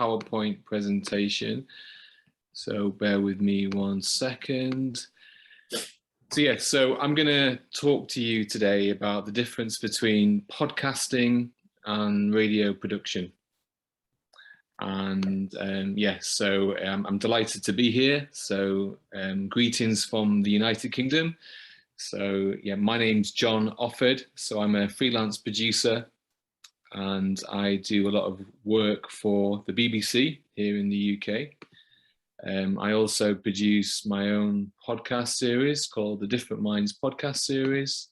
PowerPoint presentation. So bear with me 1 second. So I'm going to talk to you today about the difference between podcasting and radio production. And I'm delighted to be here. So greetings from the United Kingdom. So my name's John Offord. So I'm a freelance producer and I do a lot of work for the BBC here in the UK. I also produce my own podcast series called the Different Minds podcast series.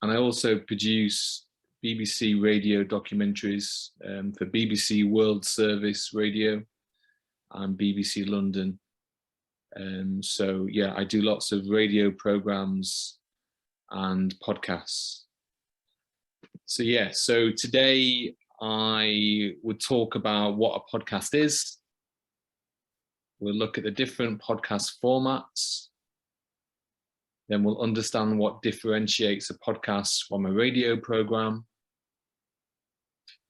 And I also produce BBC radio documentaries for BBC World Service Radio and BBC London. I do lots of radio programs and podcasts. So today I would talk about what a podcast is. We'll look at the different podcast formats. Then we'll understand what differentiates a podcast from a radio program.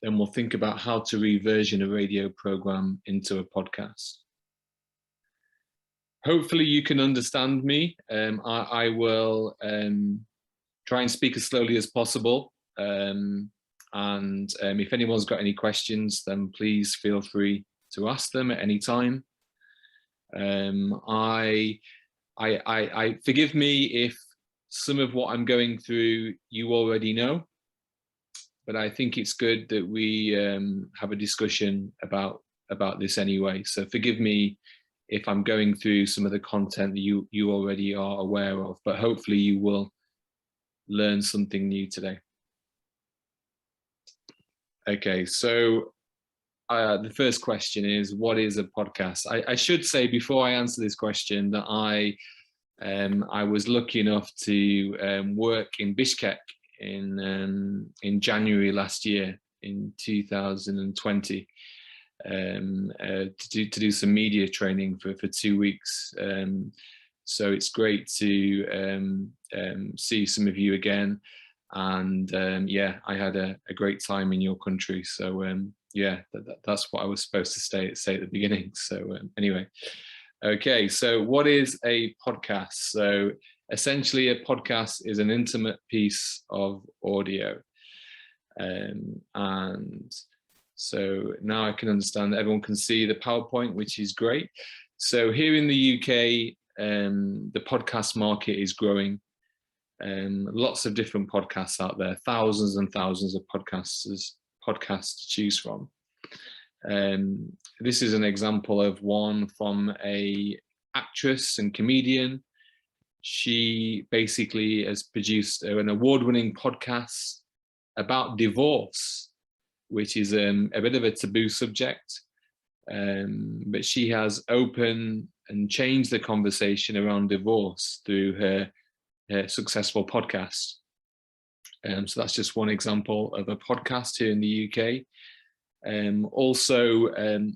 Then we'll think about how to reversion a radio program into a podcast. Hopefully you can understand me. I will try and speak as slowly as possible. If anyone's got any questions, then please feel free to ask them at any time. I forgive me if some of what I'm going through you already know, but I think it's good that we have a discussion about this anyway. So forgive me if I'm going through some of the content that you already are aware of, but hopefully you will learn something new today. Okay, so the first question is, what is a podcast? I should say before I answer this question that I was lucky enough to work in Bishkek in January last year, in 2020, to do some media training for 2 weeks. So it's great to see some of you again. And I had a great time in your country. So that's what I was supposed to say at the beginning. So anyway, okay. So what is a podcast? So essentially a podcast is an intimate piece of audio. And so now I can understand that everyone can see the PowerPoint, which is great. So here in the UK, the podcast market is growing. Lots of different podcasts out there, thousands and thousands of podcasts to choose from. This is an example of one from a actress and comedian. She basically has produced an award-winning podcast about divorce, which is a bit of a taboo subject, but she has opened and changed the conversation around divorce through her successful podcast. So that's just one example of a podcast here in the UK. Also,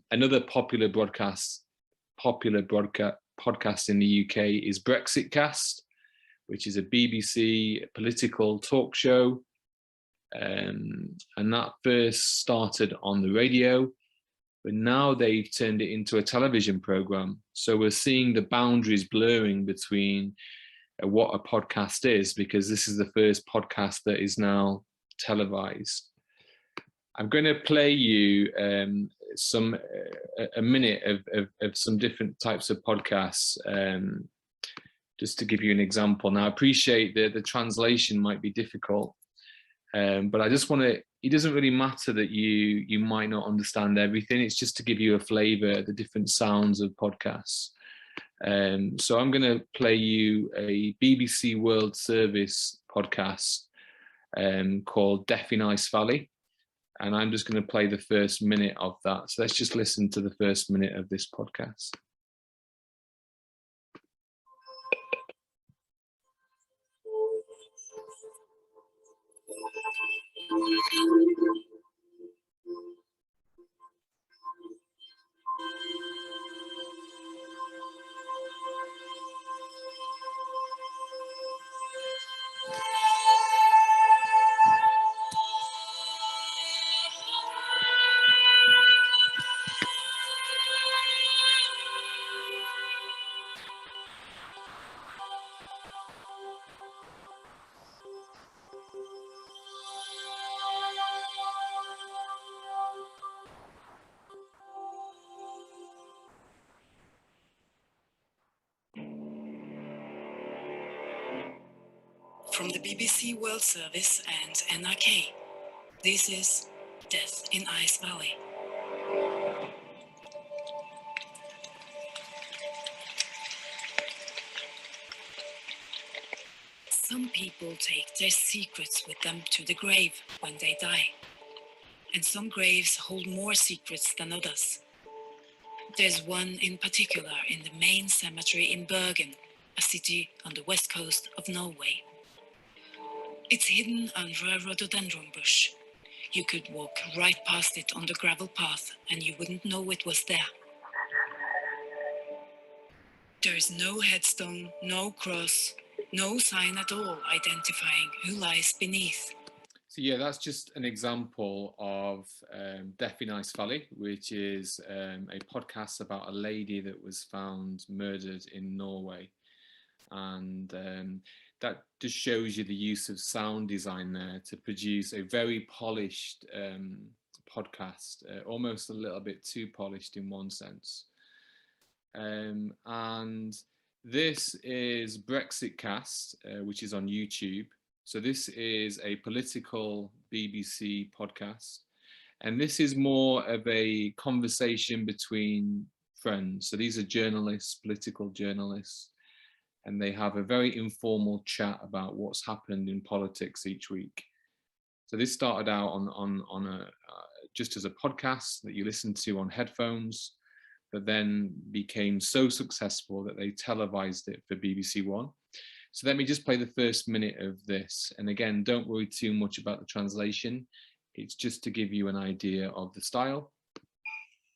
another popular podcast in the UK is Brexit Cast, which is a BBC political talk show. And that first started on the radio, but now they've turned it into a television program. So we're seeing the boundaries blurring between what a podcast is, because this is the first podcast that is now televised. I'm going to play you a minute of some different types of podcasts, just to give you an example. Now, I appreciate that the translation might be difficult, but I just want to, it doesn't really matter that you might not understand everything. It's just to give you a flavour of the different sounds of podcasts. So I'm going to play you a BBC World Service podcast called Deaf in Ice Valley. And I'm just going to play the first minute of that. So let's just listen to the first minute of this podcast. From the BBC World Service and NRK, this is Death in Ice Valley. Some people take their secrets with them to the grave when they die. And some graves hold more secrets than others. There's one in particular in the main cemetery in Bergen, a city on the west coast of Norway. It's hidden under a rhododendron bush. You could walk right past it on the gravel path and you wouldn't know it was there. There's no headstone, no cross, no sign at all identifying who lies beneath. So yeah, that's just an example of Death in Ice Valley, which is a podcast about a lady that was found murdered in Norway. And that just shows you the use of sound design there to produce a very polished podcast, almost a little bit too polished in one sense. And this is Brexit Cast, which is on YouTube. So this is a political BBC podcast. And this is more of a conversation between friends. So these are journalists, political journalists, and they have a very informal chat about what's happened in politics each week. So this started out on a just as a podcast that you listen to on headphones, but then became so successful that they televised it for BBC One. So let me just play the first minute of this. And again, don't worry too much about the translation. It's just to give you an idea of the style.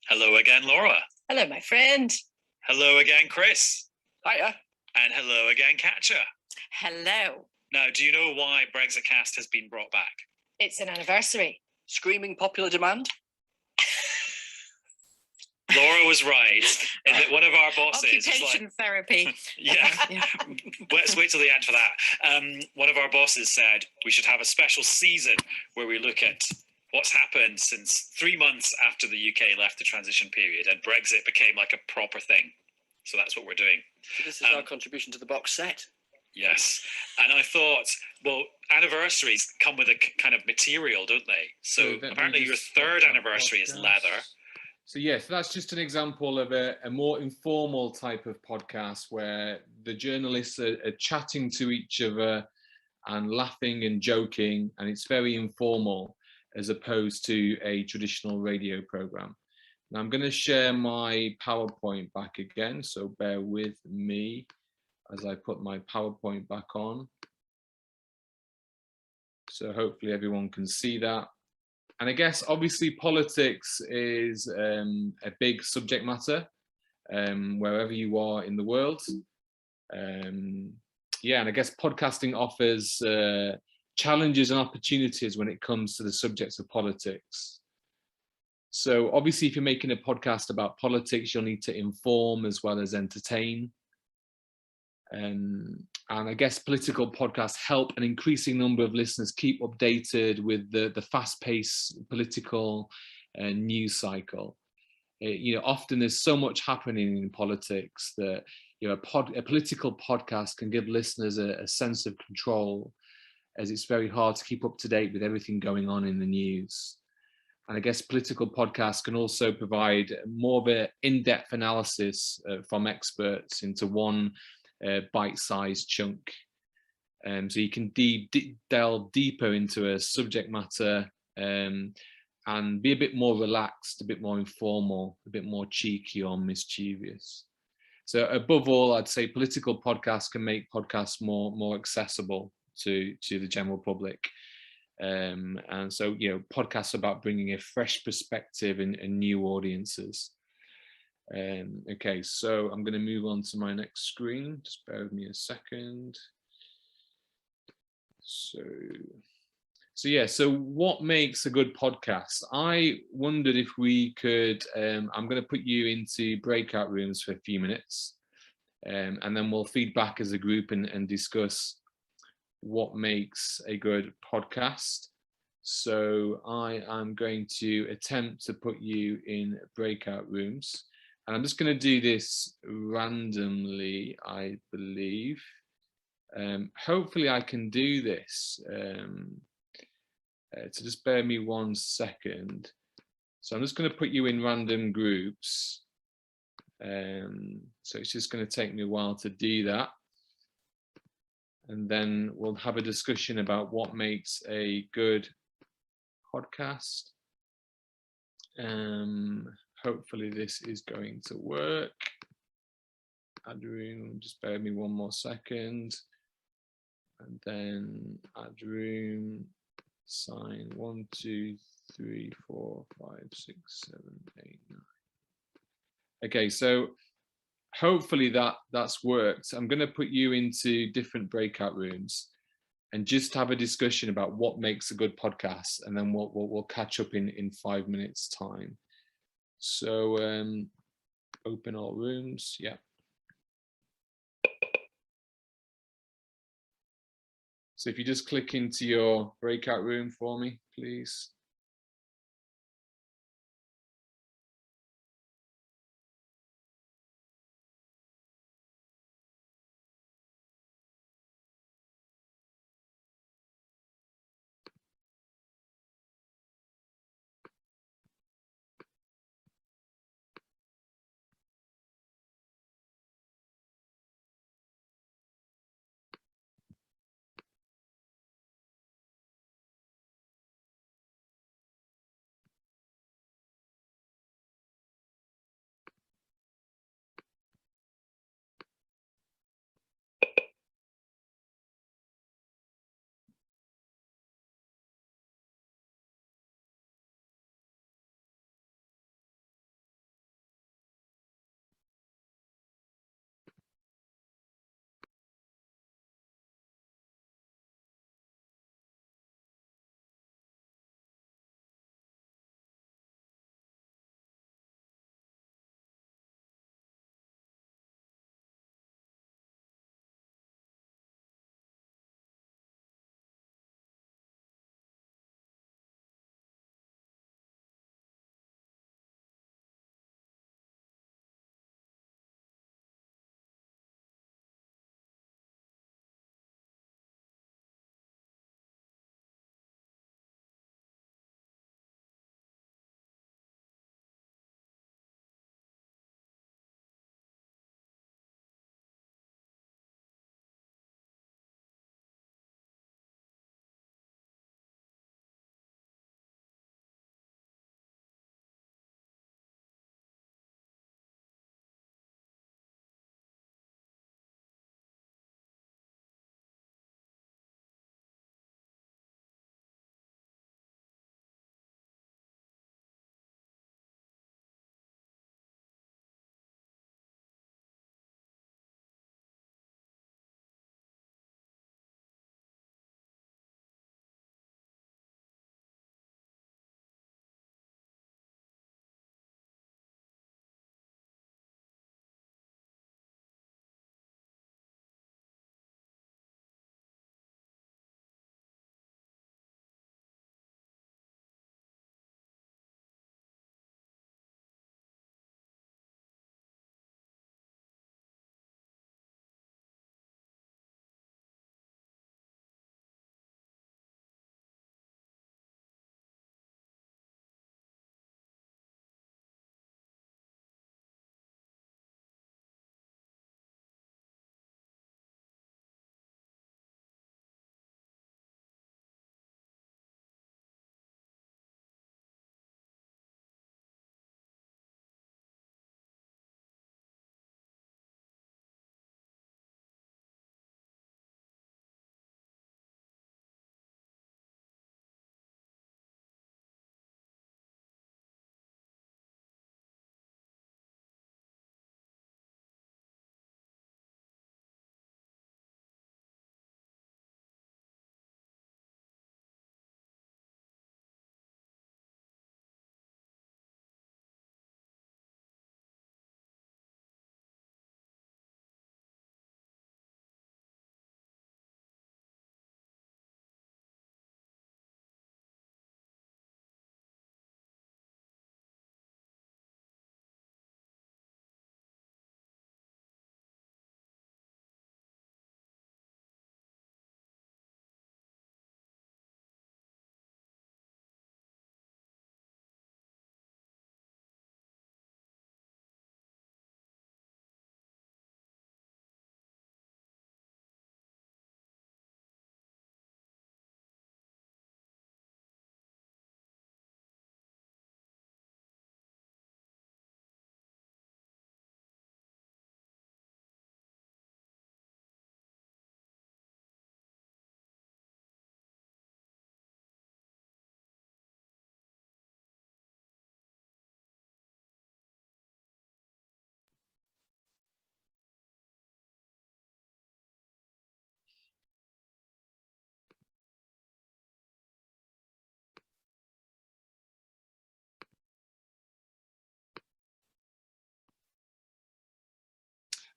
Hello again, Laura. Hello, my friend. Hello again, Chris. Hiya. And hello again, Katja. Hello. Now, do you know why Brexit Cast has been brought back? It's an anniversary. Screaming popular demand. Laura was right in that one of our bosses Occupation therapy. Yeah. Let's wait till the end for that. One of our bosses said we should have a special season where we look at what's happened since 3 months after the UK left the transition period and Brexit became like a proper thing. So that's what we're doing. So this is our contribution to the box set. Yes. And I thought, well, anniversaries come with a kind of material, don't they? So apparently your third anniversary is leather. So yes, that's just an example of a more informal type of podcast where the journalists are chatting to each other and laughing and joking, and it's very informal as opposed to a traditional radio program. Now I'm going to share my PowerPoint back again, so bear with me as I put my PowerPoint back on. So hopefully everyone can see that. And I guess obviously politics is a big subject matter wherever you are in the world. Yeah, and I guess podcasting offers challenges and opportunities when it comes to the subjects of politics. So obviously if you're making a podcast about politics, you'll need to inform as well as entertain. And I guess political podcasts help an increasing number of listeners keep updated with the fast-paced political news cycle. Often there's so much happening in politics that a political podcast can give listeners a sense of control, as it's very hard to keep up to date with everything going on in the news. And I guess political podcasts can also provide more of an in-depth analysis from experts into one bite-sized chunk. So you can delve deeper into a subject matter and be a bit more relaxed, a bit more informal, a bit more cheeky or mischievous. So above all, I'd say political podcasts can make podcasts more accessible to the general public. And so, podcasts about bringing a fresh perspective and new audiences. Okay, so I'm going to move on to my next screen. Just bear with me a second. So what makes a good podcast? I wondered if we could, I'm going to put you into breakout rooms for a few minutes, and then we'll feed back as a group and discuss what makes a good podcast. So I am going to attempt to put you in breakout rooms. And I'm just going to do this randomly, I believe. Hopefully I can do this. So just bear me 1 second. So I'm just going to put you in random groups. So it's just going to take me a while to do that. And then we'll have a discussion about what makes a good podcast. Hopefully this is going to work. Add room, just bear me 1 more second. And then add room, sign 1, 2, 3, 4, 5, 6, 7, 8, 9. Okay, so hopefully that's worked. I'm going to put you into different breakout rooms and just have a discussion about what makes a good podcast, and then we'll catch up in 5 minutes time. So open all rooms. Yeah. So if you just click into your breakout room for me, please.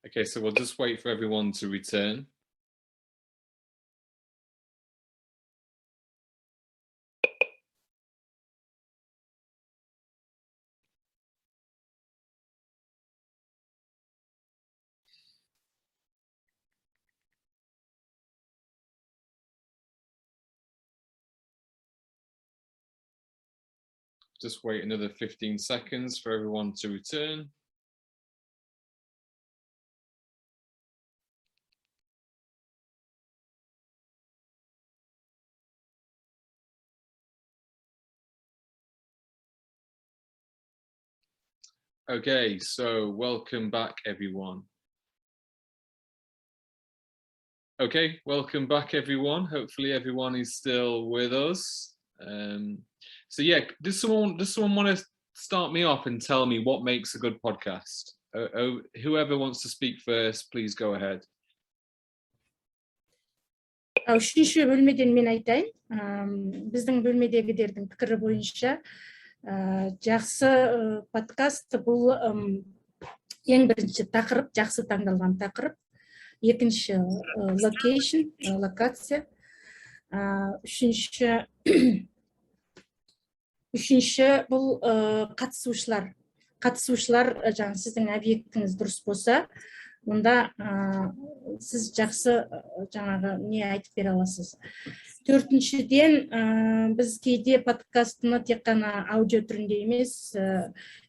Okay, so we'll just wait for everyone to return. Just wait another 15 seconds for everyone to return. Okay, so welcome back, everyone. Okay, welcome back, everyone. Hopefully everyone is still with us. So yeah, does someone want to start me off and tell me what makes a good podcast? Whoever wants to speak first, please go ahead. Үшінші бөлмеден мен айтайын. Біздің бөлмедегілердің пікірі бойынша жақсы подкаст бұл ең бірінші тақырып, жақсы таңдалған тақырып. Екінші локация. Үшінші бұл қатысушылар. Қатысушылар жаңа сіздің объектіңіз дұрыс болса, онда сіз жақсы жаңағы не айтып бере аласыз. Төртіншіден, біз кейде подкастыны тек қана аудио түрінде емес,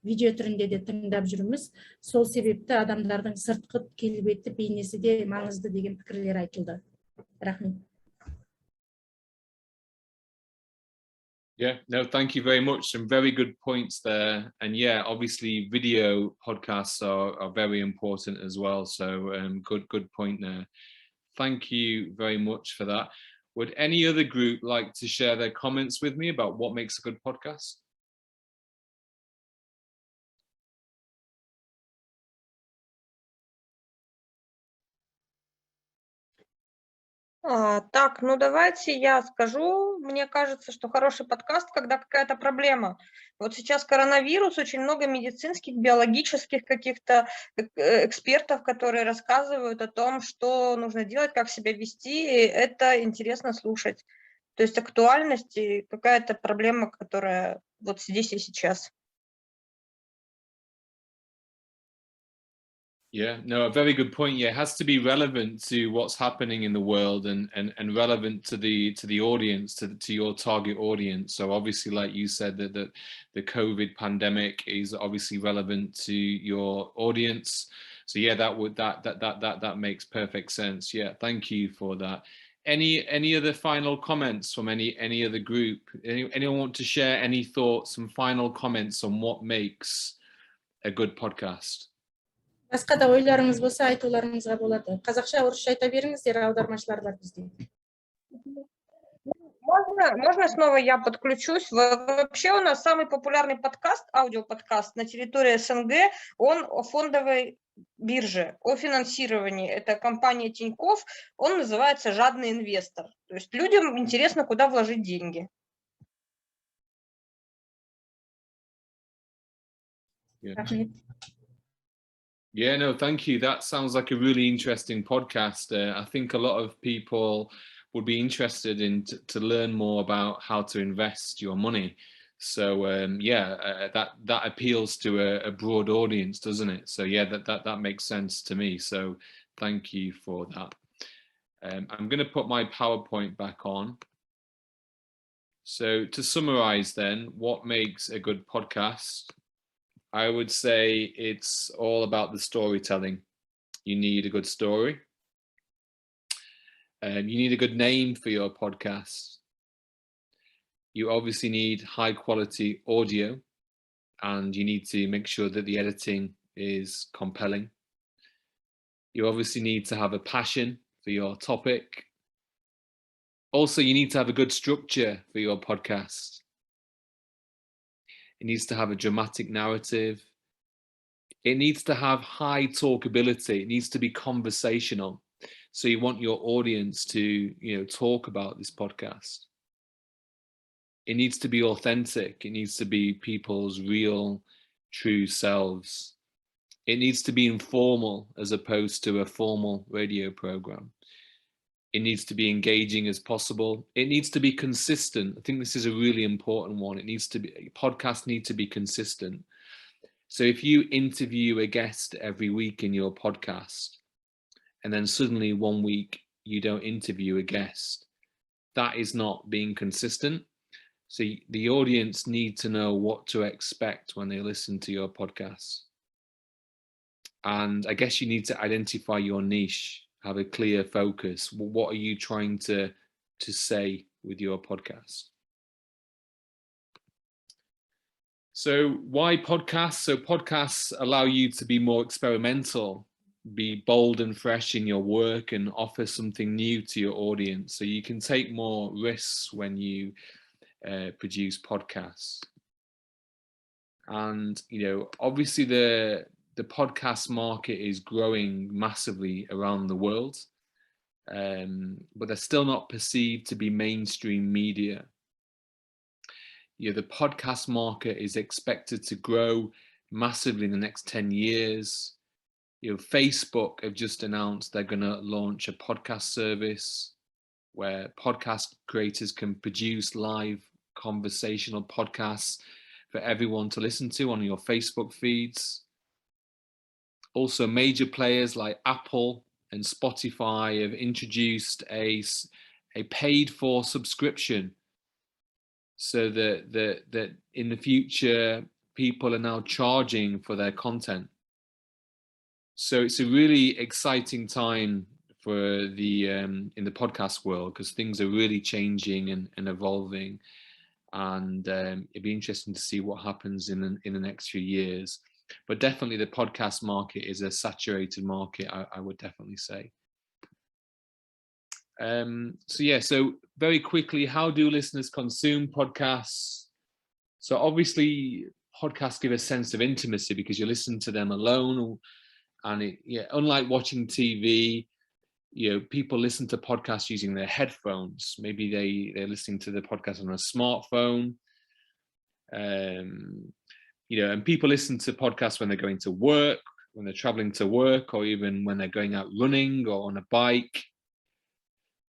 видео түрінде де тыңдап жүрміз. Сол себепті адамдардың сыртқы келбеті, бейнесі де маңызды деген пікірлер айтылды. Рахмет. Yeah, no, thank you very much. Some very good points there. And yeah, obviously video podcasts are very important as well. So good point there. Thank you very much for that. Would any other group like to share their comments with me about what makes a good podcast? Так, ну давайте я скажу. Мне кажется, что хороший подкаст, когда какая-то проблема. Вот сейчас коронавирус, очень много медицинских, биологических каких-то экспертов, которые рассказывают о том, что нужно делать, как себя вести, и это интересно слушать. То есть актуальность и какая-то проблема, которая вот здесь и сейчас. Yeah, no, a very good point. Yeah, it has to be relevant to what's happening in the world and relevant to the audience, to your target audience. So obviously, like you said, that the COVID pandemic is obviously relevant to your audience. So yeah, that makes perfect sense. Yeah, thank you for that. Any other final comments from any other group? Anyone want to share any thoughts, some final comments on what makes a good podcast? Басқа да ойларыңыз болса, айтуларыңызға болады. Қазақша, орысша айта беріңіздер, аудармашылар бар бізде. Можно снова я подключусь? Вообще у нас самый популярный подкаст, аудиоподкаст на территории СНГ, он о фондовой бирже, о финансировании. Это компания Тинькофф, он называется «Жадный инвестор». То есть людям интересно, куда вложить деньги. Yeah, no, thank you. That sounds like a really interesting podcast. I think a lot of people would be interested in to learn more about how to invest your money. So yeah, that appeals to a broad audience, doesn't it? So yeah, that makes sense to me. So thank you for that. I'm going to put my PowerPoint back on. So to summarize then, what makes a good podcast? I would say it's all about the storytelling. You need a good story. You need a good name for your podcast. You obviously need high quality audio, and you need to make sure that the editing is compelling. You obviously need to have a passion for your topic. Also, you need to have a good structure for your podcast. It needs to have a dramatic narrative. It needs to have high talkability. It needs to be conversational. So you want your audience to, talk about this podcast. It needs to be authentic. It needs to be people's real, true selves. It needs to be informal as opposed to a formal radio program. It needs to be engaging as possible. It needs to be consistent. I think this is a really important one. Podcasts need to be consistent. So if you interview a guest every week in your podcast, and then suddenly one week you don't interview a guest, that is not being consistent. So the audience need to know what to expect when they listen to your podcast. And I guess you need to identify your niche, have a clear focus. What are you trying to say with your podcast? So why podcasts? So podcasts allow you to be more experimental, be bold and fresh in your work, and offer something new to your audience. So you can take more risks when you produce podcasts. And, you know, obviously the podcast market is growing massively around the world, but they're still not perceived to be mainstream media. You know, the podcast market is expected to grow massively in the next 10 years. You know, Facebook have just announced they're going to launch a podcast service where podcast creators can produce live conversational podcasts for everyone to listen to on your Facebook feeds. Also, major players like Apple and Spotify have introduced a paid for subscription, so that in the future people are now charging for their content. So it's a really exciting time for the in the podcast world, because things are really changing and evolving, and it'd be interesting to see what happens in the next few years. But definitely the podcast market is a saturated market, I would definitely say. So very quickly, how do listeners consume podcasts? So obviously podcasts give a sense of intimacy because you listen to them alone, and unlike watching TV, you know, people listen to podcasts using their headphones. Maybe they're listening to the podcast on a smartphone. You know, and people listen to podcasts when they're going to work, when they're traveling to work, or even when they're going out running or on a bike.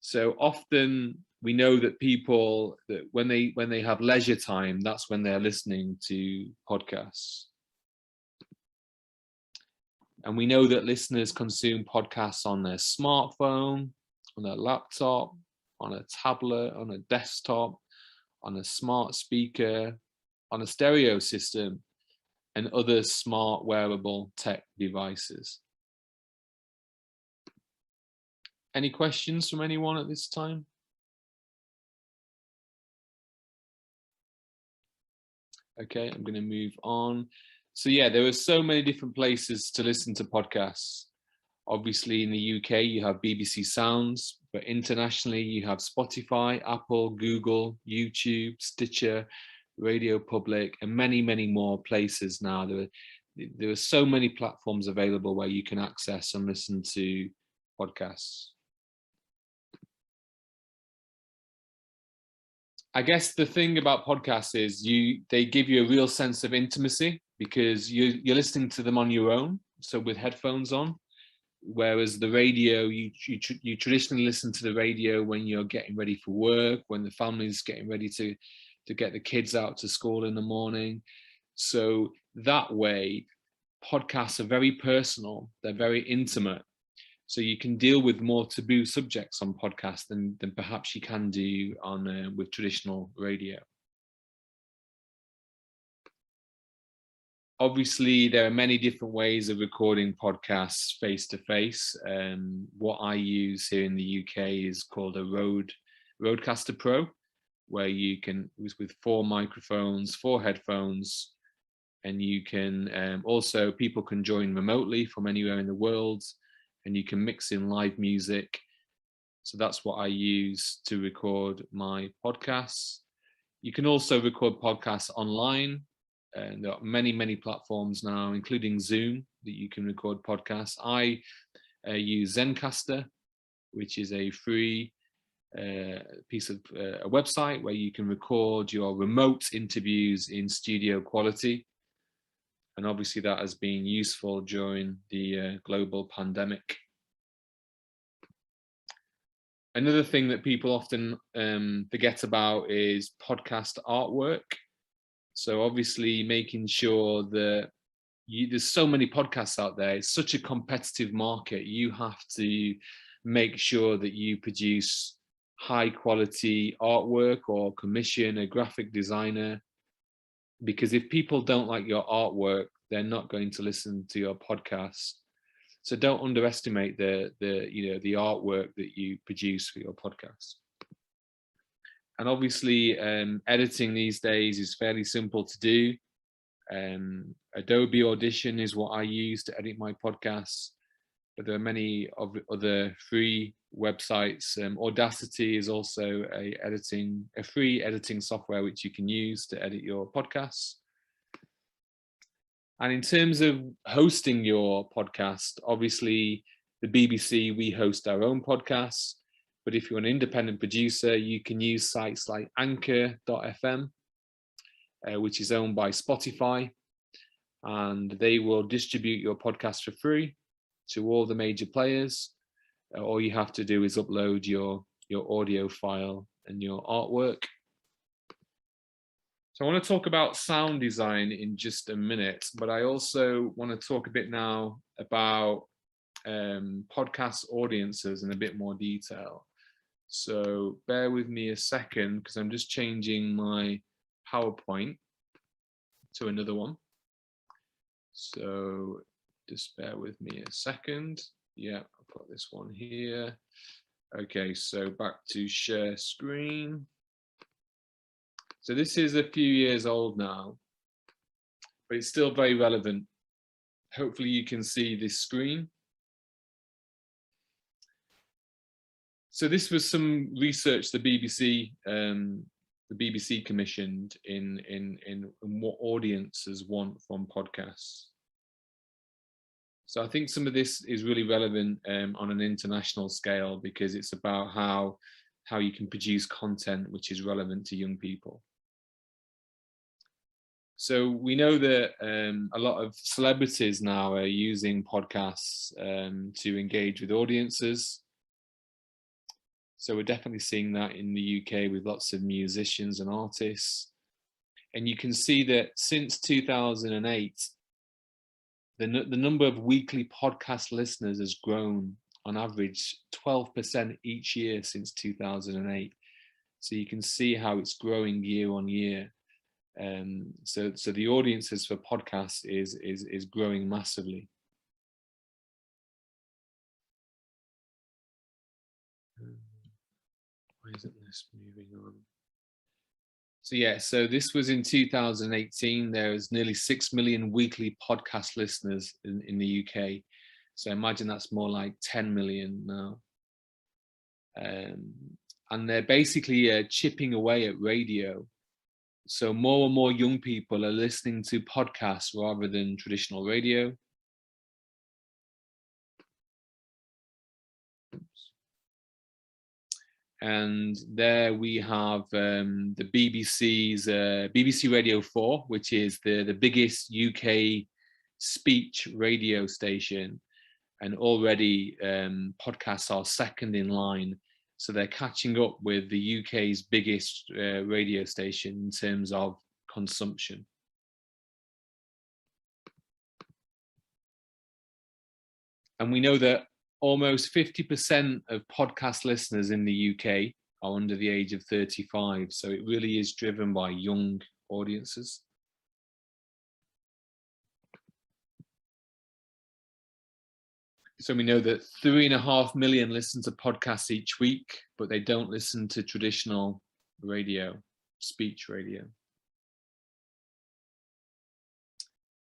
So often we know that people, that when they have leisure time, that's when they're listening to podcasts. And we know that listeners consume podcasts on their smartphone, on their laptop, on a tablet, on a desktop, on a smart speaker, on a stereo system, and other smart wearable tech devices. Any questions from anyone at this time? Okay, I'm going to move on. So yeah, there are so many different places to listen to podcasts. Obviously in the UK, you have BBC Sounds, but internationally you have Spotify, Apple, Google, YouTube, Stitcher, Radio Public, and many, many more places now. There are so many platforms available where you can access and listen to podcasts. I guess the thing about podcasts is they give you a real sense of intimacy because you're listening to them on your own, so with headphones on. Whereas the radio, you traditionally listen to the radio when you're getting ready for work, when the family's getting ready to get the kids out to school in the morning. So that way, podcasts are very personal, they're very intimate. So you can deal with more taboo subjects on podcasts than perhaps you can do on with traditional radio. Obviously, there are many different ways of recording podcasts face-to-face. What I use here in the UK is called a Rodecaster Pro, where you can, with 4 microphones, 4 headphones, and you can also, people can join remotely from anywhere in the world, and you can mix in live music. So that's what I use to record my podcasts. You can also record podcasts online. And there are many, many platforms now, including Zoom, that you can record podcasts. I use Zencastr, which is a free piece of a website where you can record your remote interviews in studio quality. And obviously that has been useful during the global pandemic. Another thing that people often forget about is podcast artwork. So obviously making sure that there's so many podcasts out there, it's such a competitive market, you have to make sure that you produce high quality artwork or commission a graphic designer, because if people don't like your artwork, they're not going to listen to your podcast. So don't underestimate the artwork that you produce for your podcast. And obviously editing these days is fairly simple to do. Adobe Audition is what I use to edit my podcasts, but there are many other free websites. Audacity is also a free editing software which you can use to edit your podcasts. And in terms of hosting your podcast, obviously the BBC, we host our own podcasts, but if you're an independent producer, you can use sites like Anchor.fm, which is owned by Spotify, and they will distribute your podcast for free to all the major players. All you have to do is upload your audio file and your artwork. So I want to talk about sound design in just a minute, but I also want to talk a bit now about podcast audiences in a bit more detail. So bear with me a second, because I'm just changing my PowerPoint to another one. So just bear with me a second. Yeah, I'll put this one here. Okay, so back to share screen. So this is a few years old now, but it's still very relevant. Hopefully you can see this screen. So this was some research the BBC commissioned in what audiences want from podcasts. So I think some of this is really relevant on an international scale, because it's about how you can produce content which is relevant to young people. So we know that a lot of celebrities now are using podcasts to engage with audiences. So we're definitely seeing that in the UK with lots of musicians and artists. And you can see that since 2008, the number of weekly podcast listeners has grown on average 12% each year since 2008. So you can see how it's growing year on year. So the audiences for podcasts is growing massively. Why isn't this moving on? So yeah, so this was in 2018. There was nearly 6 million weekly podcast listeners in the UK. So imagine that's more like 10 million now. And they're basically chipping away at radio. So more and more young people are listening to podcasts rather than traditional radio. And there we have the BBC's BBC Radio 4, which is the biggest UK speech radio station. And already podcasts are second in line. So they're catching up with the UK's biggest radio station in terms of consumption. And we know that almost 50% of podcast listeners in the UK are under the age of 35. So it really is driven by young audiences. So we know that 3.5 million listen to podcasts each week, but they don't listen to traditional radio, speech radio.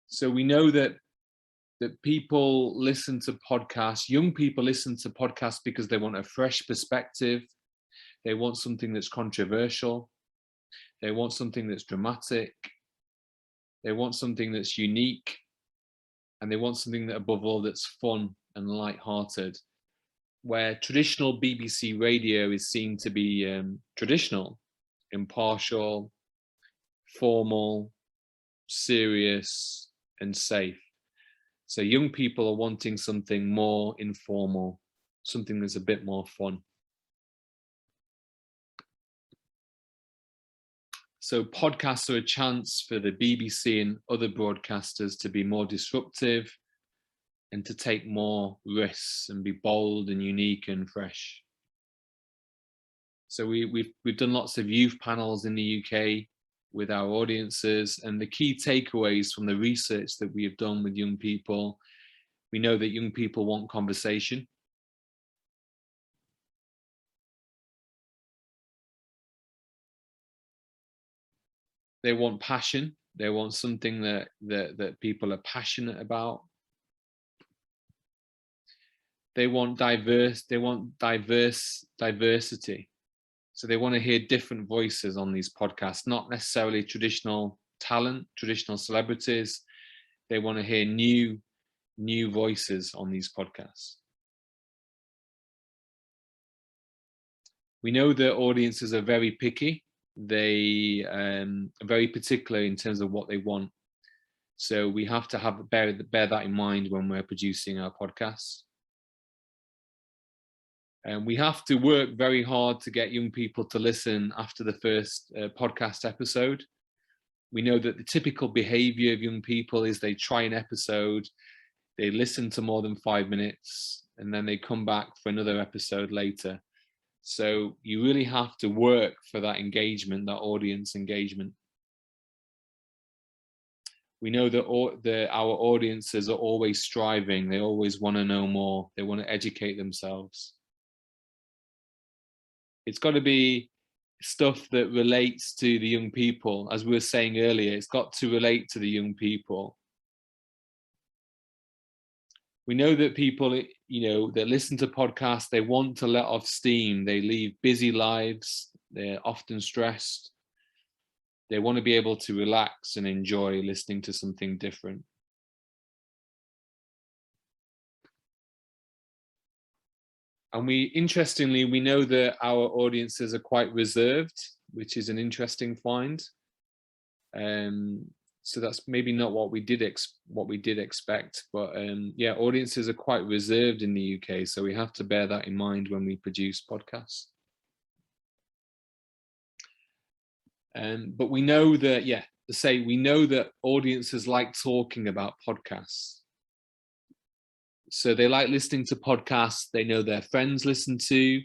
So we know that people listen to podcasts, young people listen to podcasts because they want a fresh perspective. They want something that's controversial. They want something that's dramatic. They want something that's unique. And they want something that, above all, that's fun and light-hearted, where traditional BBC radio is seen to be traditional, impartial, formal, serious, and safe. So young people are wanting something more informal, something that's a bit more fun. So podcasts are a chance for the BBC and other broadcasters to be more disruptive and to take more risks and be bold and unique and fresh. So we've done lots of youth panels in the UK with our audiences, and the key takeaways from the research that we have done with young people, we know that young people want conversation. They want passion. They want something that people are passionate about. They want diversity. So they want to hear different voices on these podcasts, not necessarily traditional talent, traditional celebrities. They want to hear new voices on these podcasts. We know that audiences are very picky. They are very particular in terms of what they want. So we have to bear that in mind when we're producing our podcasts. And we have to work very hard to get young people to listen after the first podcast episode. We know that the typical behavior of young people is they try an episode, they listen to more than 5 minutes, and then they come back for another episode later. So you really have to work for that engagement, that audience engagement. We know that our audiences are always striving. They always want to know more. They want to educate themselves. It's got to be stuff that relates to the young people. As we were saying earlier, it's got to relate to the young people. We know that people, that listen to podcasts, they want to let off steam. They lead busy lives. They're often stressed. They want to be able to relax and enjoy listening to something different. And interestingly, we know that our audiences are quite reserved, which is an interesting find. So that's maybe not what we did expect, but yeah, audiences are quite reserved in the UK. So we have to bear that in mind when we produce podcasts. But we know that, we know that audiences like talking about podcasts. So they like listening to podcasts they know their friends listen to.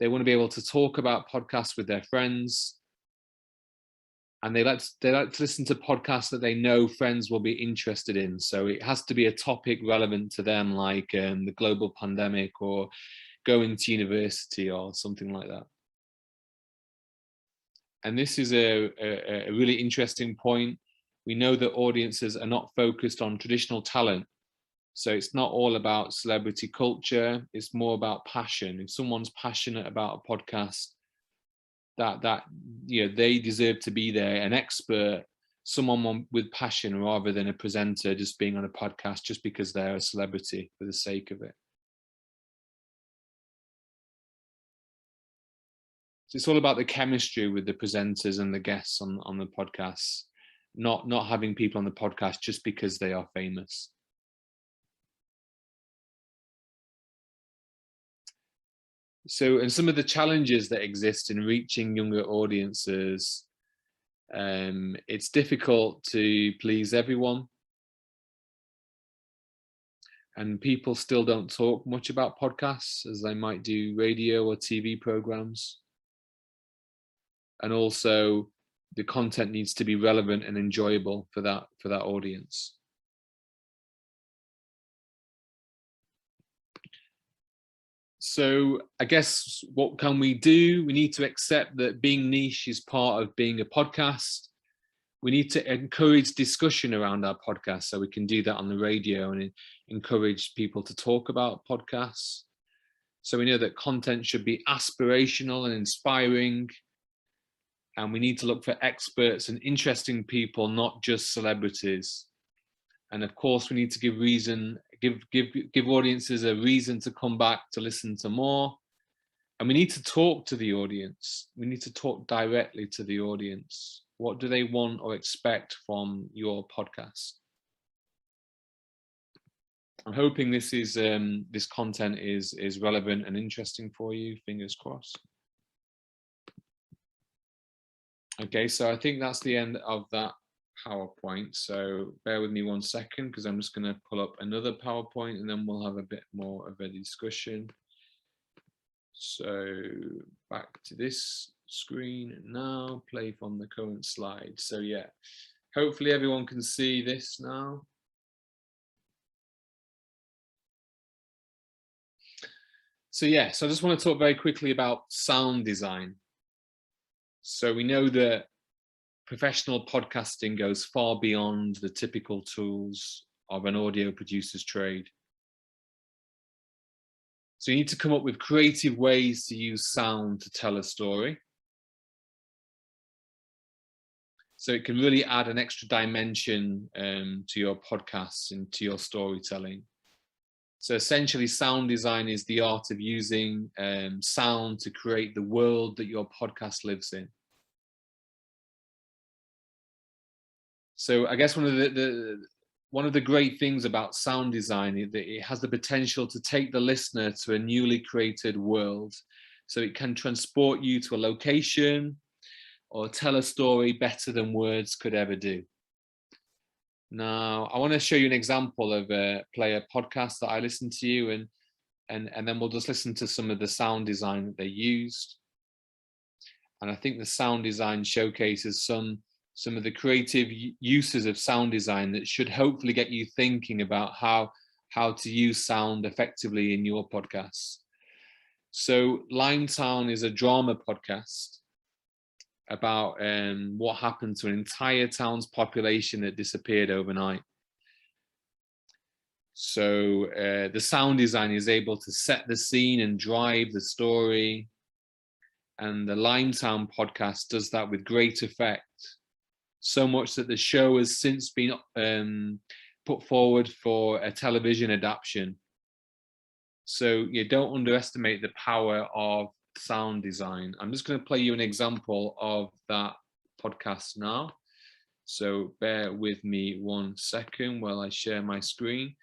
They want to be able to talk about podcasts with their friends. And they like to listen to podcasts that they know friends will be interested in. So it has to be a topic relevant to them, like the global pandemic or going to university or something like that. And this is a really interesting point. We know that audiences are not focused on traditional talent. So it's not all about celebrity culture. It's more about passion. If someone's passionate about a podcast, they deserve to be there, an expert, someone with passion, rather than a presenter just being on a podcast just because they're a celebrity for the sake of it. So it's all about the chemistry with the presenters and the guests on the podcasts, not having people on the podcast just because they are famous. So, and some of the challenges that exist in reaching younger audiences, it's difficult to please everyone. And people still don't talk much about podcasts as they might do radio or TV programs. And also the content needs to be relevant and enjoyable for that audience. So I guess what can we do? We need to accept that being niche is part of being a podcast. We need to encourage discussion around our podcast, so we can do that on the radio and encourage people to talk about podcasts. So we know that content should be aspirational and inspiring. And we need to look for experts and interesting people, not just celebrities. And of course, we need to give audiences a reason to come back to listen to more. And we need to talk to the audience. We need to talk directly to the audience. What do they want or expect from your podcast? I'm hoping this content is relevant and interesting for you. Fingers crossed. Okay, so I think that's the end of that PowerPoint. So bear with me 1 second, because I'm just going to pull up another PowerPoint and then we'll have a bit more of a discussion. So back to this screen now, play from the current slide. So yeah, hopefully everyone can see this now. So yeah, so I just want to talk very quickly about sound design. So we know that professional podcasting goes far beyond the typical tools of an audio producer's trade. So you need to come up with creative ways to use sound to tell a story. So it can really add an extra dimension to your podcasts and to your storytelling. So essentially, sound design is the art of using sound to create the world that your podcast lives in. So I guess one of the great things about sound design is that it has the potential to take the listener to a newly created world. So it can transport you to a location or tell a story better than words could ever do. Now, I want to show you an example of a podcast that I listened to, and then we'll just listen to some of the sound design that they used. And I think the sound design showcases some of the creative uses of sound design that should hopefully get you thinking about how to use sound effectively in your podcasts. So Limetown is a drama podcast about what happened to an entire town's population that disappeared overnight. So the sound design is able to set the scene and drive the story. And the Limetown podcast does that with great effect. So much that the show has since been put forward for a television adaptation. So you don't underestimate the power of sound design. I'm just going to play you an example of that podcast now. So bear with me 1 second while I share my screen.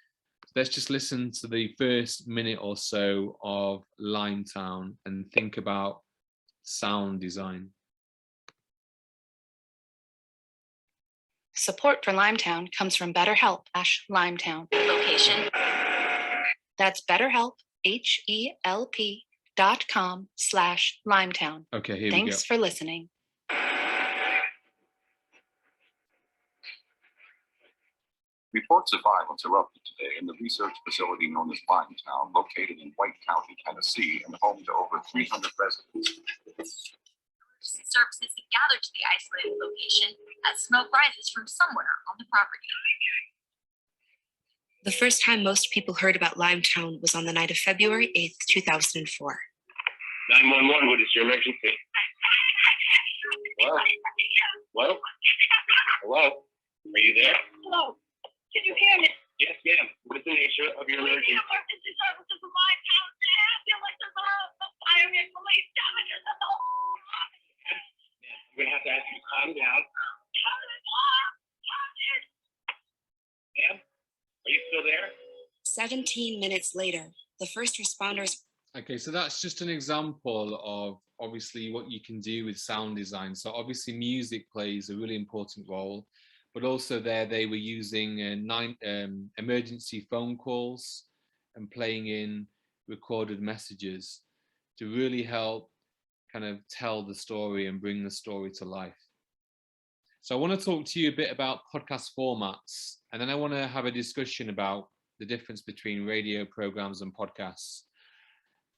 Let's just listen to the first minute or so of Limetown and think about sound design. Support for Limetown comes from BetterHelp /Limetown. Location. That's BetterHelp, HELP.com/Limetown. Okay, here we go. Thanks for listening. Reports of violence erupted today in the research facility known as Limetown, located in White County, Tennessee, and home to over 300 residents. Services have gathered to the isolated location as smoke rises from somewhere on the property. The first time most people heard about Limetown was on the night of February 8th, 2004. 911, what is your emergency? Hello? Hello? Hello? Are you there? Hello, can you hear me? Yes, ma'am. What is the nature of your emergency? Emergency services of Limetown. Ambulance is the fire and police damages the whole property. I'm going to have to ask you to calm down. Ma'am, are you still there? 17 minutes later, the first responders. Okay, so that's just an example of obviously what you can do with sound design. So obviously music plays a really important role, but also there they were using emergency phone calls and playing in recorded messages to really help kind of tell the story and bring the story to life. So I want to talk to you a bit about podcast formats, and then I want to have a discussion about the difference between radio programs and podcasts.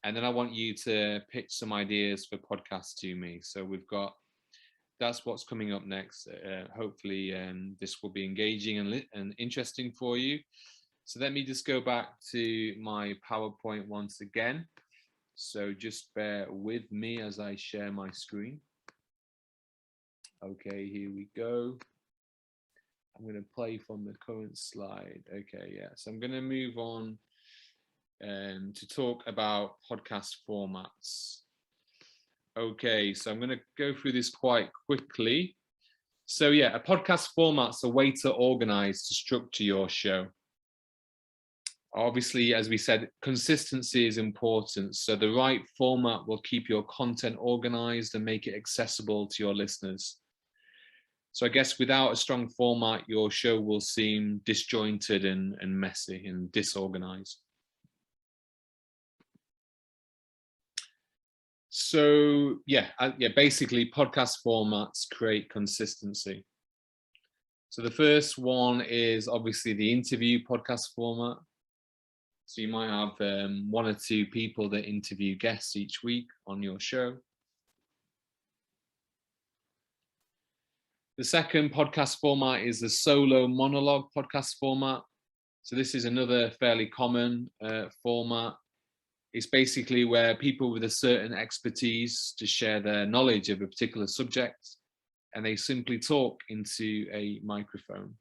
And then I want you to pitch some ideas for podcasts to me. So that's what's coming up next. Hopefully this will be engaging and interesting for you. So let me just go back to my PowerPoint once again. So just bear with me as I share my screen. Okay, here we go. I'm going to play from the current slide. Okay, yeah. So I'm going to move on to talk about podcast formats. Okay, so I'm going to go through this quite quickly. So yeah, a podcast format's a way to organize, to structure your show. Obviously, as we said, consistency is important. So the right format will keep your content organized and make it accessible to your listeners. So I guess without a strong format, your show will seem disjointed and messy and disorganized. So basically podcast formats create consistency. So the first one is obviously the interview podcast format. So you might have 1 or 2 people that interview guests each week on your show. The second podcast format is the solo monologue podcast format. So this is another fairly common format. It's basically where people with a certain expertise to share their knowledge of a particular subject, and they simply talk into a microphone.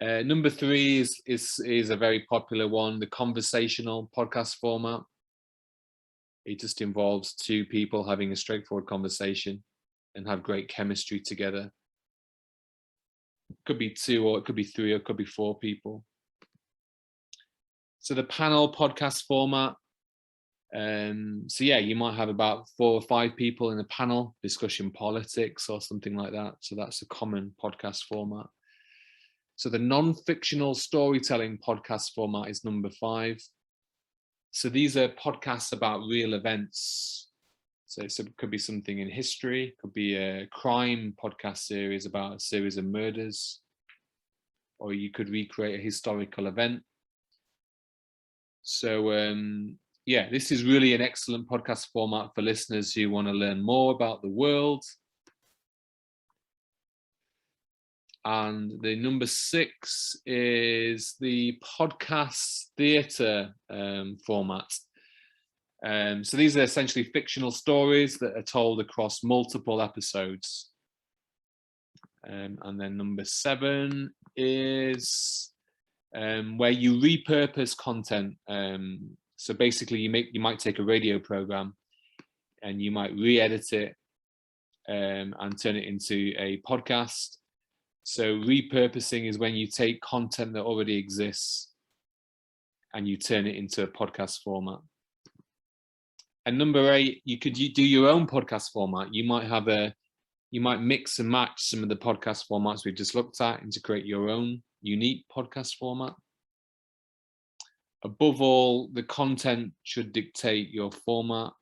Number 3 is a very popular one, the conversational podcast format. It just involves 2 people having a straightforward conversation and have great chemistry together. It could be 2, or it could be 3, or it could be 4 people. So the panel podcast format. You might have about 4 or 5 people in a panel discussing politics or something like that. So that's a common podcast format. So the non-fictional storytelling podcast format is number 5. So these are podcasts about real events. So it could be something in history, could be a crime podcast series about a series of murders, or you could recreate a historical event. So this is really an excellent podcast format for listeners who want to learn more about the world. And the number 6 is the podcast theatre format. So these are essentially fictional stories that are told across multiple episodes. And then number 7 is where you repurpose content. So basically you might take a radio program and you might re-edit it and turn it into a podcast. So repurposing is when you take content that already exists and you turn it into a podcast format. And number 8, you could do your own podcast format. You might mix and match some of the podcast formats we've just looked at and to create your own unique podcast format. Above all, the content should dictate your format.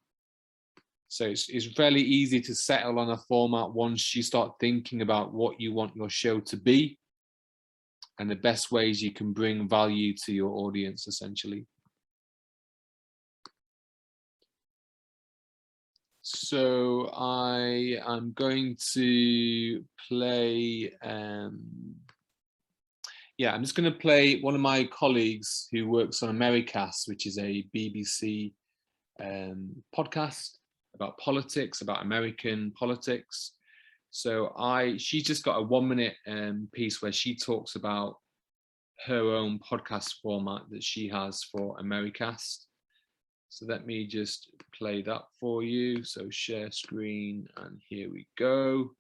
So it's fairly easy to settle on a format once you start thinking about what you want your show to be and the best ways you can bring value to your audience, essentially. So I am going to play, I'm just going to play one of my colleagues who works on Americast, which is a BBC podcast about politics, about American politics. So she's just got a 1-minute piece where she talks about her own podcast format that she has for Americast. So let me just play that for you. So share screen, and here we go.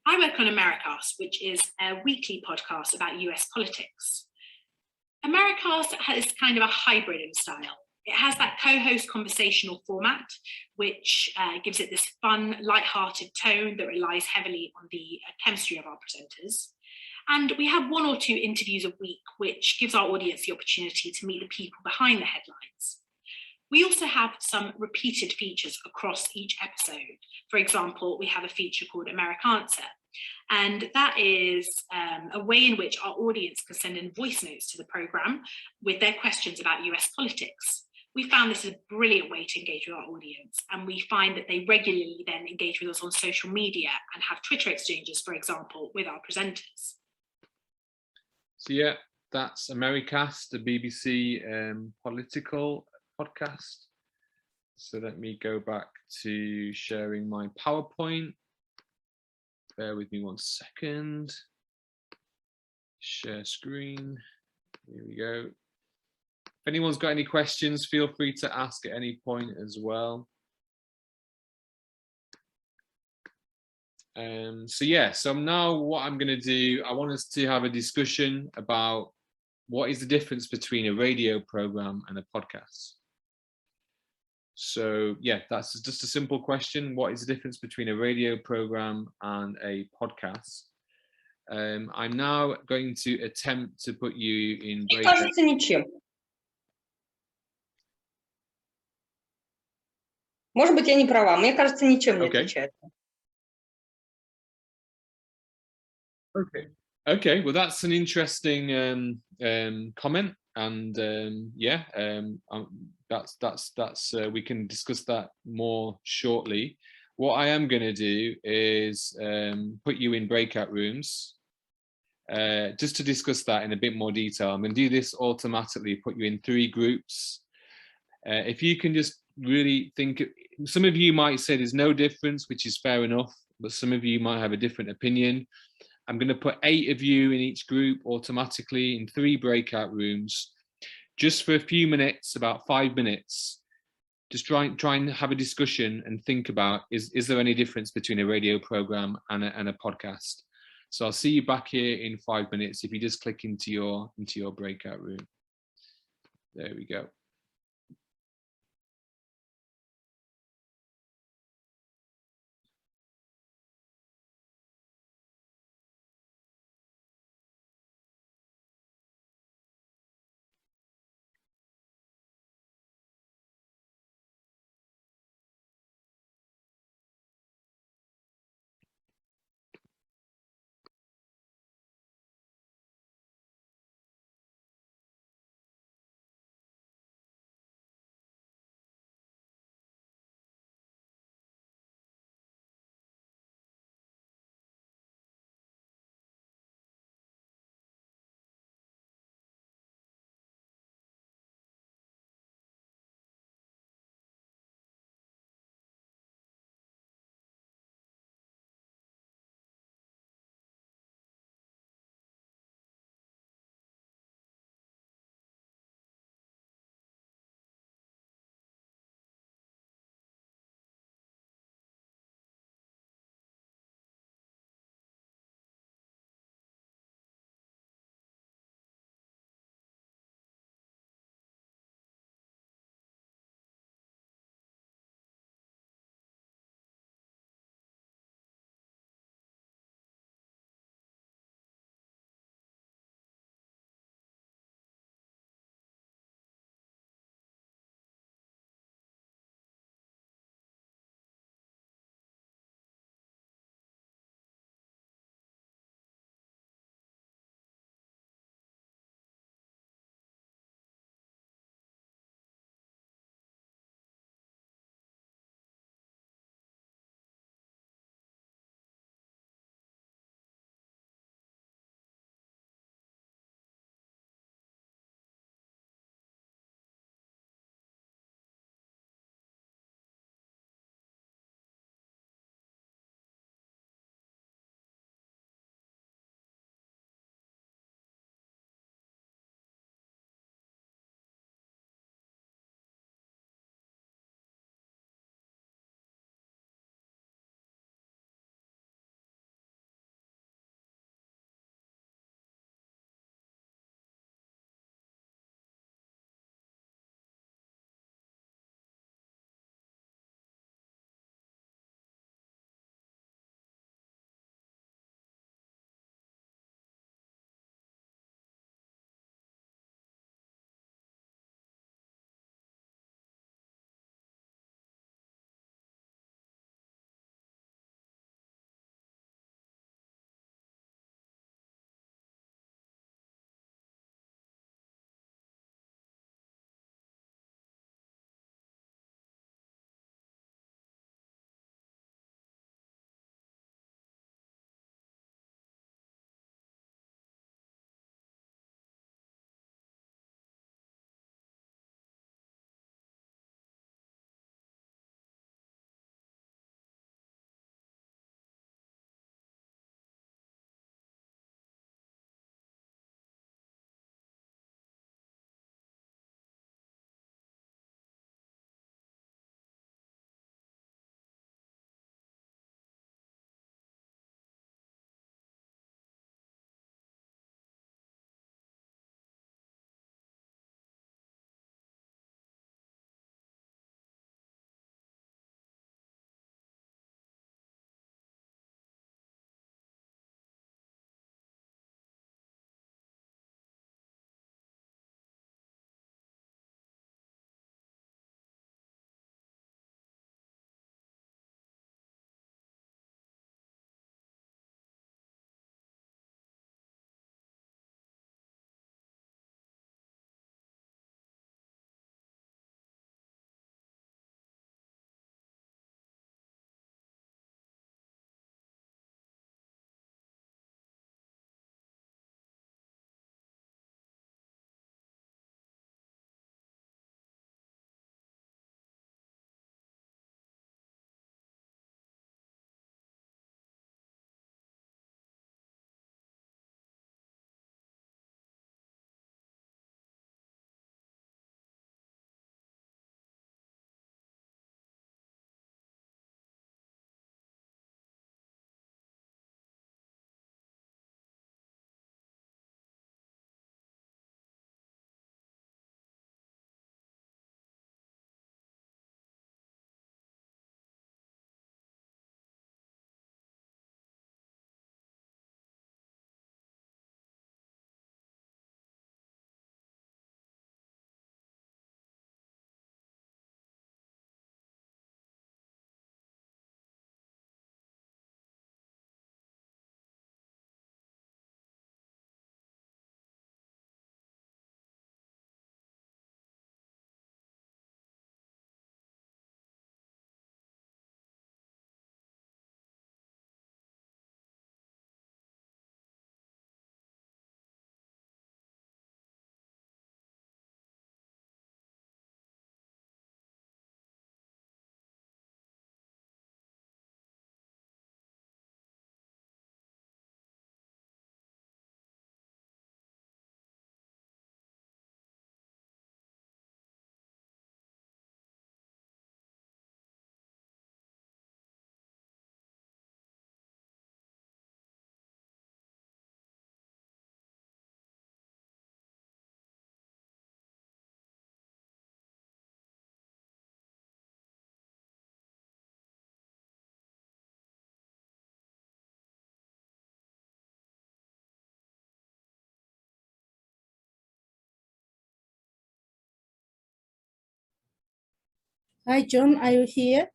I work on Americast, which is a weekly podcast about US politics. Americast has kind of a hybrid in style. It has that co-host conversational format, which gives it this fun, light-hearted tone that relies heavily on the chemistry of our presenters. And we have 1 or 2 interviews a week, which gives our audience the opportunity to meet the people behind the headlines. We also have some repeated features across each episode. For example, we have a feature called Americanswer, and that is a way in which our audience can send in voice notes to the programme with their questions about US politics. We found this is a brilliant way to engage with our audience, and we find that they regularly then engage with us on social media and have Twitter exchanges, for example, with our presenters. So yeah, that's Americast, the BBC political podcast. So let me go back to sharing my PowerPoint. Bear with me 1 second. Share screen. Here we go. If anyone's got any questions, feel free to ask at any point as well. So now what I'm going to do, I want us to have a discussion about what is the difference between a radio program and a podcast. So yeah, that's just a simple question. What is the difference between a radio program and a podcast? I'm now going to attempt to put you in Мне кажется, ничем. Может быть, я не права. Мне кажется, ничем не отличается. Okay, well, that's an interesting comment, and that's we can discuss that more shortly. What I am going to do is put you in breakout rooms just to discuss that in a bit more detail. I'm going to do this automatically, put you in 3 groups. If you can just really think, some of you might say there's no difference, which is fair enough, but some of you might have a different opinion. I'm going to put 8 of you in each group automatically in 3 breakout rooms, just for a few minutes, about 5 minutes. Just try and have a discussion and think about, is there any difference between a radio program and a podcast? So I'll see you back here in 5 minutes if you just click into your breakout room. There we go. Hi, John, are you here?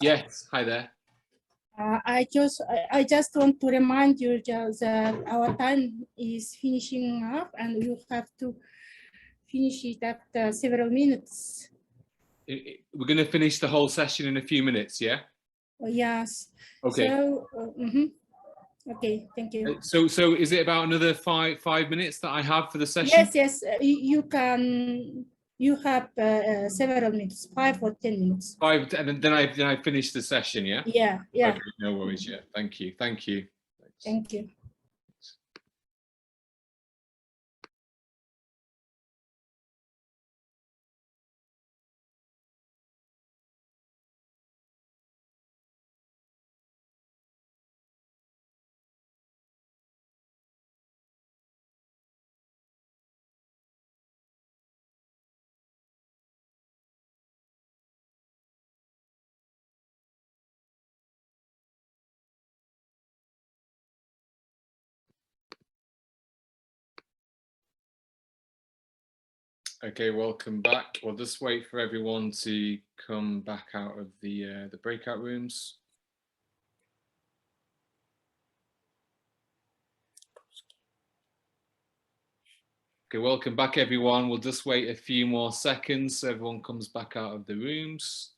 Yes, hi there. I just want to remind you that our time is finishing up and you have to finish it after several minutes. We're going to finish the whole session in a few minutes, yeah? Yes. Okay. So, okay, thank you. So is it about another five minutes that I have for the session? Yes, you have several minutes, 5 or 10 minutes. 5, and then I finish the session, yeah? Yeah. Okay, no worries, yeah. Thank you. Thank you. Okay, welcome back. We'll just wait for everyone to come back out of the breakout rooms. Okay, welcome back, everyone. We'll just wait a few more seconds so everyone comes back out of the rooms.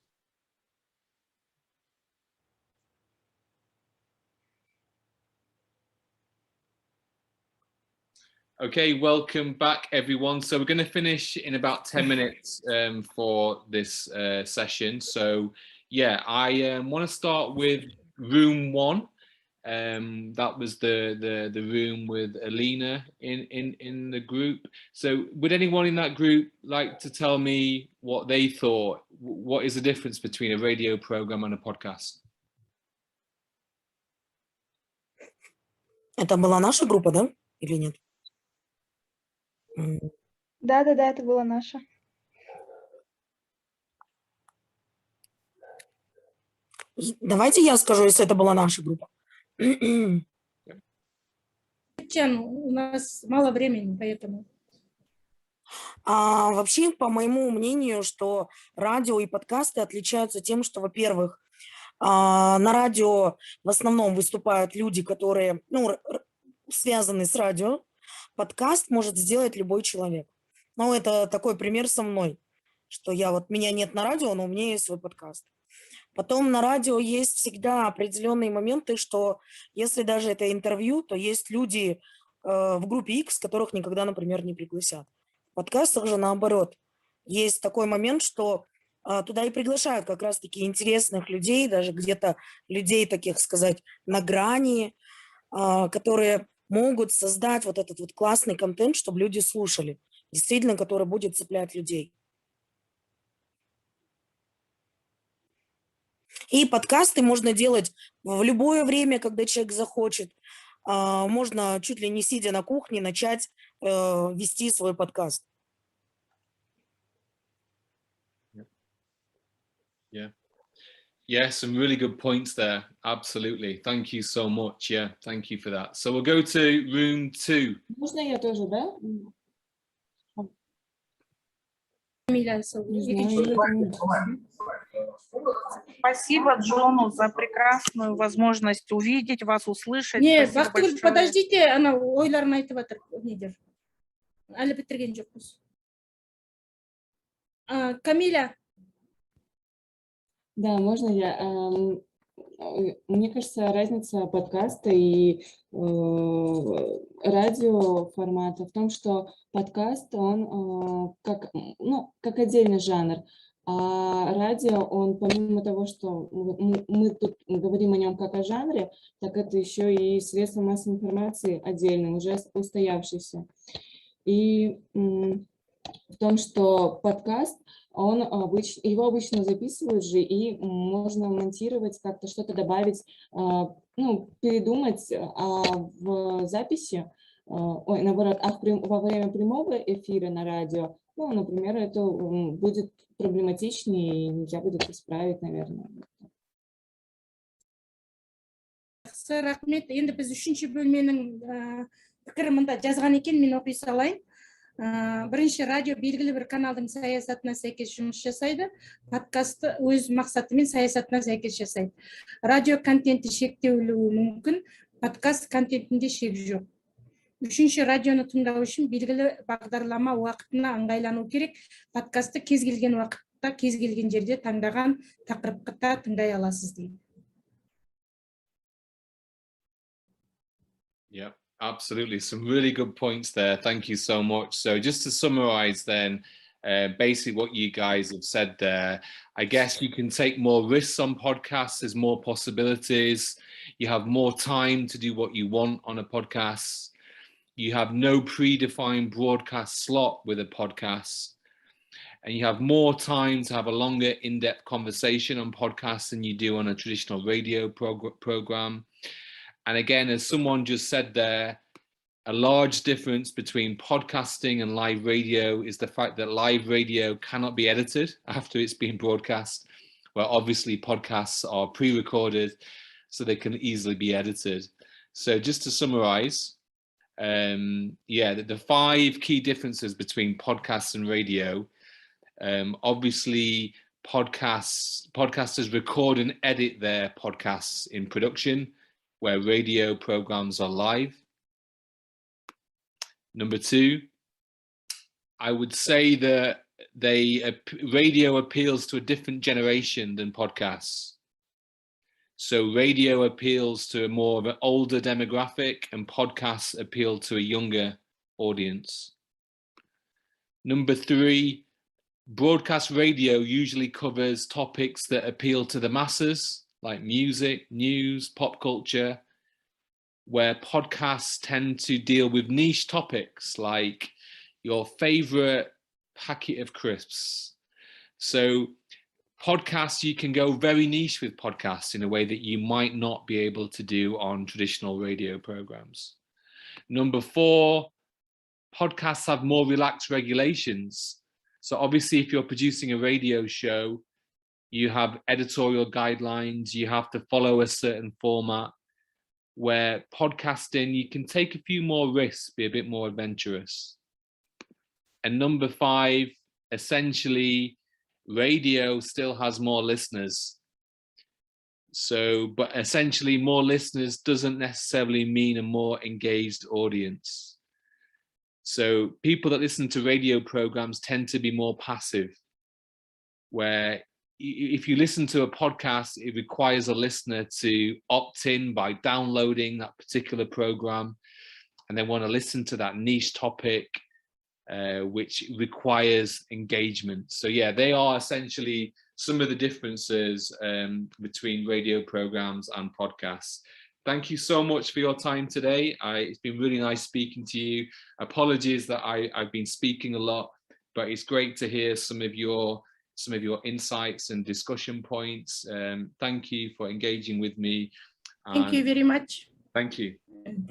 Okay, welcome back, everyone. So we're going to finish in about 10 minutes for this session. So yeah, I want to start with room 1. That was the room with Alina in the group. So would anyone in that group like to tell me what they thought? What is the difference between a radio program and a podcast? Это была наша группа, да? Или нет? Да, это была наша. Давайте я скажу, если это была наша группа. У нас мало времени, поэтому. Вообще, по моему мнению, что радио и подкасты отличаются тем, что, во-первых, на радио в основном выступают люди, которые связаны с радио. Подкаст может сделать любой человек. Ну, это такой пример со мной, что меня нет на радио, но у меня есть свой подкаст. Потом на радио есть всегда определенные моменты, что если даже это интервью, то есть люди в группе X, которых никогда, например, не пригласят. В подкастах же наоборот. Есть такой момент, что туда и приглашают как раз-таки интересных людей, даже где-то людей, таких сказать, на грани, которые могут создать вот этот вот классный контент, чтобы люди слушали, действительно, который будет цеплять людей. И подкасты можно делать в любое время, когда человек захочет. Можно чуть ли не сидя на кухне начать вести свой подкаст. Yeah, some really good points there. Absolutely. Thank you so much. Yeah, thank you for that. So we'll go to room 2. Можно я тоже, да? Спасибо Джону за прекрасную возможность увидеть вас, услышать. Нет, Спасибо подождите, она ойларын айтып жатыр, недер. Әлі бітірген жоқпыз. Камиля. Да, можно я? Мне кажется, разница подкаста и радиоформата в том, что подкаст, он как отдельный жанр, а радио, он помимо того, что мы тут говорим о нем как о жанре, так это еще и средство массовой информации отдельное, уже устоявшееся. И в том, что подкаст, его обычно записывают же, и можно монтировать, как-то что-то добавить, передумать в записи, наоборот, во время прямого эфира на радио, например, это будет проблематичнее, и нельзя будет исправить, наверное. Рахмет. Енді біз 3-ші бөлменің пікірі мында жазған екен, мен оқи салайын. Бірінші, радио белгілі бір каналдың саясатына сәйкес жұмыс жасайды, подкасты өз мақсаты мен саясатына сәйкес жасайды. Радио контенті шектеулуі мүмкін, подкаст контентінде шек жоқ. Үшінші, радионы тыңдау үшін белгілі бағдарлама уақытына ыңғайлану керек. Подкасты кез келген уақытта, кез келген жерде таңдаған тақырыпта тыңдай аласыз дейді. Yeah, absolutely. Some really good points there. Thank you so much. So just to summarize then, basically what you guys have said there, I guess you can take more risks on podcasts. There's more possibilities. You have more time to do what you want on a podcast. You have no predefined broadcast slot with a podcast. And you have more time to have a longer in-depth conversation on podcasts than you do on a traditional radio program. And again, as someone just said there, a large difference between podcasting and live radio is the fact that live radio cannot be edited after it's been broadcast, where obviously podcasts are pre-recorded, so they can easily be edited. So just to summarize, the 5 key differences between podcasts and radio. Obviously, podcasters record and edit their podcasts in production, where radio programs are live. Number 2, I would say that radio appeals to a different generation than podcasts. So radio appeals to more of an older demographic and podcasts appeal to a younger audience. Number 3, broadcast radio usually covers topics that appeal to the masses, like music, news, pop culture, where podcasts tend to deal with niche topics like your favorite packet of crisps. So podcasts, you can go very niche with podcasts in a way that you might not be able to do on traditional radio programs. Number 4, podcasts have more relaxed regulations. So obviously, if you're producing a radio show, you have editorial guidelines, you have to follow a certain format, where podcasting, you can take a few more risks, be a bit more adventurous. And number 5, essentially, radio still has more listeners. So, but essentially more listeners doesn't necessarily mean a more engaged audience. So people that listen to radio programs tend to be more passive, where if you listen to a podcast, it requires a listener to opt in by downloading that particular program and they want to listen to that niche topic, which requires engagement. So yeah, they are essentially some of the differences between radio programs and podcasts. Thank you so much for your time today. It's been really nice speaking to you. Apologies that I've been speaking a lot, but it's great to hear some of your insights and discussion points. Thank you for engaging with me. Thank you very much. Thank you.